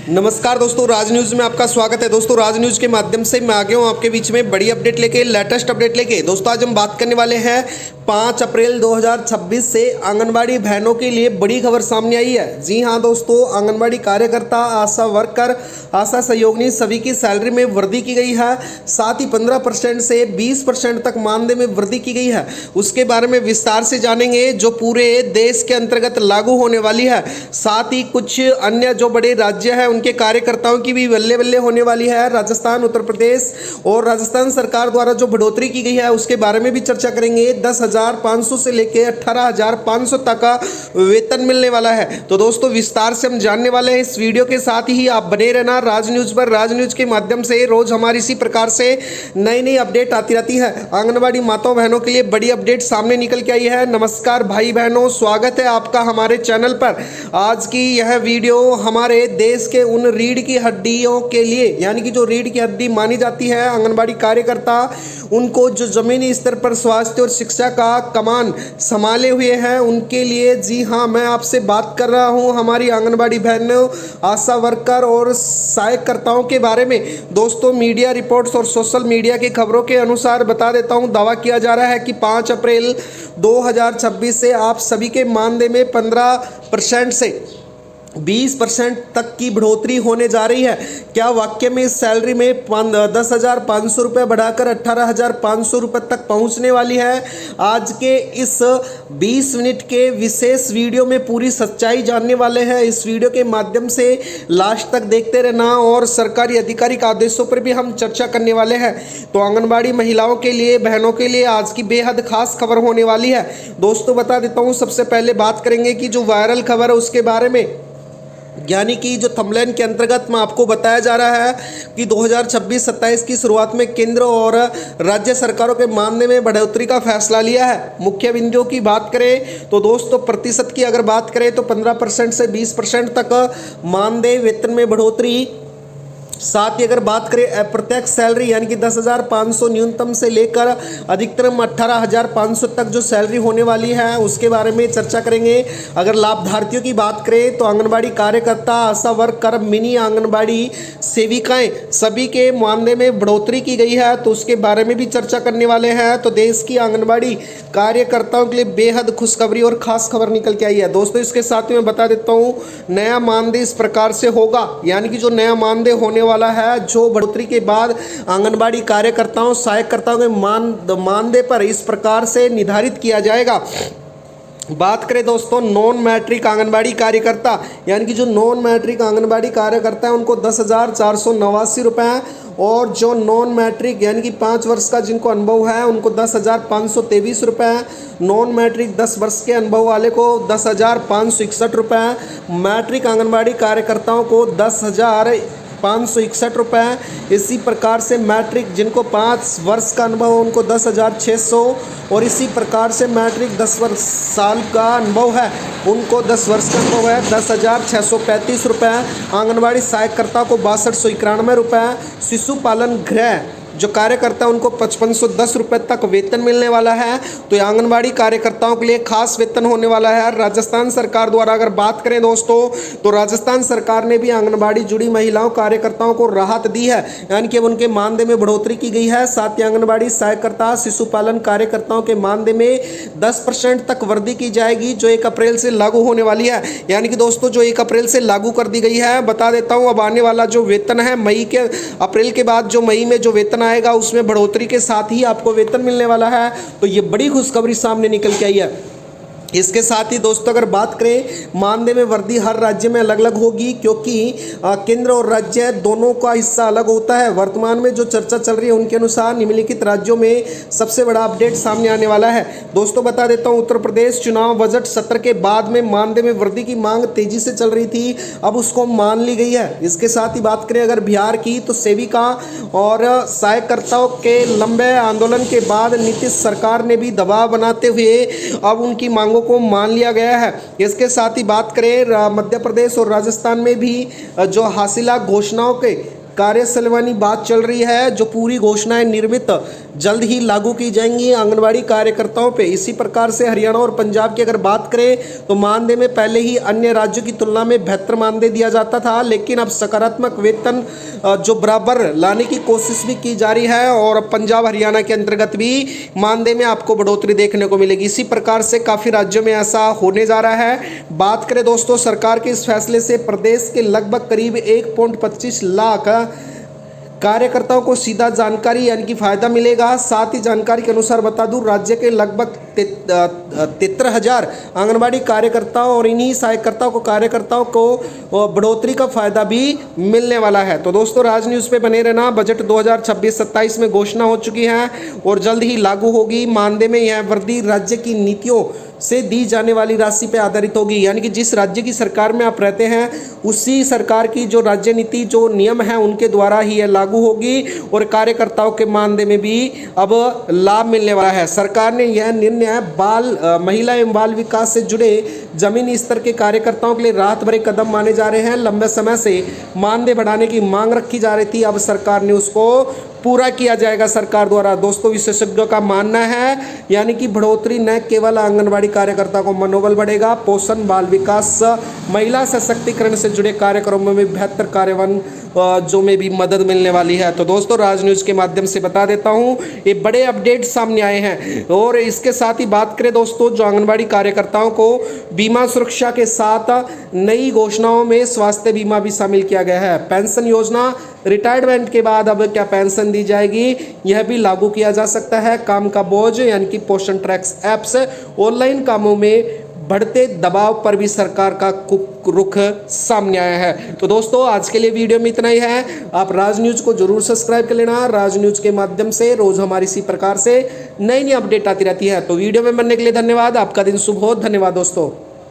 नमस्कार दोस्तों, राज न्यूज़ में आपका स्वागत है। दोस्तों, राज न्यूज़ के माध्यम से मैं आ गया हूँ आपके बीच में बड़ी अपडेट लेके, लेटेस्ट अपडेट लेके। दोस्तों, आज हम बात करने वाले हैं 5 अप्रैल 2026 से आंगनबाड़ी बहनों के लिए बड़ी खबर सामने आई है। जी हाँ दोस्तों, आंगनबाड़ी कार्यकर्ता, आशा वर्कर, आशा सहयोगिनी सभी की सैलरी में वृद्धि की गई है। साथ ही 15% से 20% तक मानदेय में वृद्धि की गई है। उसके बारे में विस्तार से जानेंगे, जो पूरे देश के अंतर्गत लागू होने वाली है। साथ ही कुछ अन्य जो बड़े राज्य हैं उनके कार्यकर्ताओं की भी बल्ले बल्ले होने वाली है। राजस्थान, उत्तर प्रदेश और राजस्थान सरकार द्वारा जो बढ़ोतरी की गई है उसके बारे में भी चर्चा करेंगे। 10,500 से लेकर 18,500 तक का वेतन मिलने वाला है। तो दोस्तों, विस्तार से हम जानने वाले हैं इस वीडियो के। साथ ही आप बने रहना राज न्यूज़ पर। राज न्यूज़ के माध्यम से रोज हमारी इसी प्रकार से नई नई अपडेट आती रहती है। आंगनबाड़ी माताओं बहनों के लिए बड़ी अपडेट सामने निकल के आई है। नमस्कार भाई बहनों, स्वागत है आपका हमारे चैनल पर। आज की यह वीडियो हमारे देश के उन रीढ़ की हड्डियों के लिए, यानी कि जो रीढ़ की हड्डी मानी जाती है आंगनबाड़ी कार्यकर्ता, उनको जो जमीनी स्तर पर स्वास्थ्य और शिक्षा का कमान संभाले हुए हैं उनके लिए। जी हाँ, मैं आपसे बात कर रहा हूँ हमारी आंगनबाड़ी बहनों, आशा वर्कर और सहायकर्ताओं के बारे में। दोस्तों, मीडिया रिपोर्ट्स और सोशल मीडिया की खबरों के अनुसार बता देता हूँ, दावा किया जा रहा है कि 5 अप्रैल 2026 से आप सभी के मानदेय में 15% से 20% तक की बढ़ोतरी होने जा रही है। क्या वाक्य में इस सैलरी में 10,500 रुपये बढ़ाकर 18,500 रुपये तक पहुंचने वाली है। आज के इस 20 मिनट के विशेष वीडियो में पूरी सच्चाई जानने वाले हैं। इस वीडियो के माध्यम से लास्ट तक देखते रहना और सरकारी आधिकारिक आदेशों पर भी हम चर्चा करने वाले हैं। तो आंगनबाड़ी महिलाओं के लिए, बहनों के लिए आज की बेहद खास खबर होने वाली है। दोस्तों, बता देता हूँ, सबसे पहले बात करेंगे कि जो वायरल खबर है उसके बारे में, यानी कि जो थंबनेल के अंतर्गत में आपको बताया जा रहा है कि 2026-27 की शुरुआत में केंद्र और राज्य सरकारों के मानदेय में बढ़ोतरी का फैसला लिया है। मुख्य बिंदुओं की बात करें तो दोस्तों, प्रतिशत की अगर बात करें तो 15% से 20% तक मानदेय वेतन में बढ़ोतरी। साथ ही अगर बात करें अप्रत्यक्ष सैलरी, यानी कि 10,500 न्यूनतम से लेकर अधिकतम 18,500 तक जो सैलरी होने वाली है उसके बारे में चर्चा करेंगे। अगर लाभार्थियों की बात करें तो आंगनबाड़ी कार्यकर्ता, आशा वर्कर, मिनी आंगनबाड़ी सेविकाएं सभी के मानदेय में बढ़ोतरी की गई है, तो उसके बारे में भी चर्चा करने वाले हैं। तो देश की आंगनबाड़ी कार्यकर्ताओं के लिए बेहद खुशखबरी और खास खबर निकल के आई है। दोस्तों, इसके साथ ही मैं बता देता हूँ, नया मानदेय इस प्रकार से होगा, यानी कि जो नया मानदेय होने वाला है, जो बढ़ोतरी के बाद आंगनबाड़ी कार्यकर्ताओं, सहायकर्ताओं के मानदेय पर इस प्रकार से निर्धारित किया जाएगा। बात करें दोस्तों, नॉन मैट्रिक आंगनबाड़ी कार्यकर्ता, यानी कि जो नॉन मैट्रिक आंगनबाड़ी कार्यकर्ता है उनको 10,489 रुपये, और जो नॉन मैट्रिक यानी कि 5 वर्ष का जिनको अनुभव है उनको 10,523 रुपये। नॉन मैट्रिक 10 वर्ष के अनुभव वाले को 10,561 रुपये। मैट्रिक आंगनबाड़ी कार्यकर्ताओं को 10,561 रुपये। इसी प्रकार से मैट्रिक जिनको 5 वर्ष का अनुभव है उनको 10,600, और इसी प्रकार से मैट्रिक 10 वर्ष साल का अनुभव है उनको 10 वर्ष का अनुभव है 10,635 रुपये। आंगनबाड़ी सहायकर्ता को 6291 रुपये। शिशु पालन गृह जो कार्यकर्ता उनको 5510 रुपये तक वेतन मिलने वाला है। तो ये आंगनबाड़ी कार्यकर्ताओं के लिए खास वेतन होने वाला है। राजस्थान सरकार द्वारा अगर बात करें दोस्तों, तो राजस्थान सरकार ने भी आंगनबाड़ी जुड़ी महिलाओं कार्यकर्ताओं को राहत दी है, यानी कि उनके मानदेय में बढ़ोतरी की गई है। साथ ही आंगनबाड़ी सहायकर्ता, शिशु पालन कार्यकर्ताओं के मानदेय में 10% तक वृद्धि की जाएगी, जो 1 अप्रैल से लागू होने वाली है। यानी कि दोस्तों, जो 1 अप्रैल से लागू कर दी गई है। बता देता हूँ, अब आने वाला जो वेतन है अप्रैल के बाद जो मई में जो वेतन आएगा उसमें बढ़ोतरी के साथ ही आपको वेतन मिलने वाला है। तो ये बड़ी खुशखबरी सामने निकल के आई है। इसके साथ ही दोस्तों, अगर बात करें, मानदेय में वृद्धि हर राज्य में अलग अलग होगी, क्योंकि केंद्र और राज्य दोनों का हिस्सा अलग होता है। वर्तमान में जो चर्चा चल रही है उनके अनुसार निम्नलिखित राज्यों में सबसे बड़ा अपडेट सामने आने वाला है। दोस्तों, बता देता हूं, उत्तर प्रदेश चुनाव बजट सत्र के बाद में मानदेय में वृद्धि की मांग तेजी से चल रही थी, अब उसको मान ली गई है। इसके साथ ही बात करें अगर बिहार की, तो सेविका और सहायकर्ताओं के लंबे आंदोलन के बाद नीतीश सरकार ने भी दबाव बनाते हुए अब उनकी मांगों को मान लिया गया है। इसके साथ ही बात करें मध्य प्रदेश और राजस्थान में भी जो हासिला घोषणाओं के कार्यशैली बात चल रही है, जो पूरी घोषणाएं निर्मित जल्द ही लागू की जाएंगी आंगनवाड़ी कार्यकर्ताओं पे। इसी प्रकार से हरियाणा और पंजाब की अगर बात करें तो मानदेय में पहले ही अन्य राज्यों की तुलना में बेहतर मानदेय दिया जाता था, लेकिन अब सकारात्मक वेतन जो बराबर लाने की कोशिश भी की जा रही है और पंजाब हरियाणा के अंतर्गत भी मानदेय में आपको बढ़ोतरी देखने को मिलेगी। इसी प्रकार से काफ़ी राज्यों में ऐसा होने जा रहा है। बात करें दोस्तों सरकार के इस फैसले से प्रदेश के लगभग करीब 1.25 लाख कार्यकर्ताओं को सीधा जानकारी यानी कि फायदा मिलेगा। साथ ही जानकारी के अनुसार बता दूं, राज्य के लगभग 73,000 आंगनबाड़ी कार्यकर्ताओं और इन्हीं सहायकर्ताओं को कार्यकर्ताओं को बढ़ोतरी का फायदा भी मिलने वाला है। तो दोस्तों राज न्यूज़ पे बने रहना। बजट 2026-27 में घोषणा हो चुकी है और जल्द ही लागू होगी। मानदेय में यह वृद्धि राज्य की नीतियों से दी जाने वाली राशि पर आधारित होगी, यानी कि जिस राज्य की सरकार में आप रहते हैं उसी सरकार की जो राज्य नीति जो नियम है उनके द्वारा ही यह लागू होगी और कार्यकर्ताओं के मानदेय में भी अब लाभ मिलने वाला है। सरकार ने यह निर्णय महिला एवं बाल विकास से जुड़े जमीनी स्तर के कार्यकर्ताओं के लिए राहत भरे कदम माने जा रहे हैं। लंबे समय से मानदेय बढ़ाने की मांग रखी जा रही थी, अब सरकार ने उसको पूरा किया जाएगा सरकार द्वारा। दोस्तों विशेषज्ञों का मानना है यानी कि बढ़ोतरी न केवल आंगनबाड़ी कार्यकर्ता को मनोबल बढ़ेगा, पोषण, बाल विकास, महिला सशक्तिकरण से जुड़े कार्यक्रमों में बेहतर कार्यान्वयन जो में भी मदद मिलने वाली है। तो दोस्तों राज न्यूज़ के माध्यम से बता देता हूं ये बड़े अपडेट सामने आए हैं। और इसके साथ ही बात करें दोस्तों, जो आंगनबाड़ी कार्यकर्ताओं को बीमा सुरक्षा के साथ नई घोषणाओं में स्वास्थ्य बीमा भी शामिल किया गया है। पेंशन योजना, रिटायरमेंट के बाद अब क्या पेंशन दी जाएगी, यह भी लागू किया जा सकता है। काम का बोझ यानी कि पोषण ट्रैक्स ऐप्स, ऑनलाइन कामों में बढ़ते दबाव पर भी सरकार का रुख सामने आया है। तो दोस्तों आज के लिए वीडियो में इतना ही है। आप राज न्यूज़ को जरूर सब्सक्राइब कर लेना। राज न्यूज़ के माध्यम से रोज हमारी इसी प्रकार से नई नई अपडेट आती रहती है। तो वीडियो में बनने के लिए धन्यवाद। आपका दिन शुभ हो। धन्यवाद दोस्तों।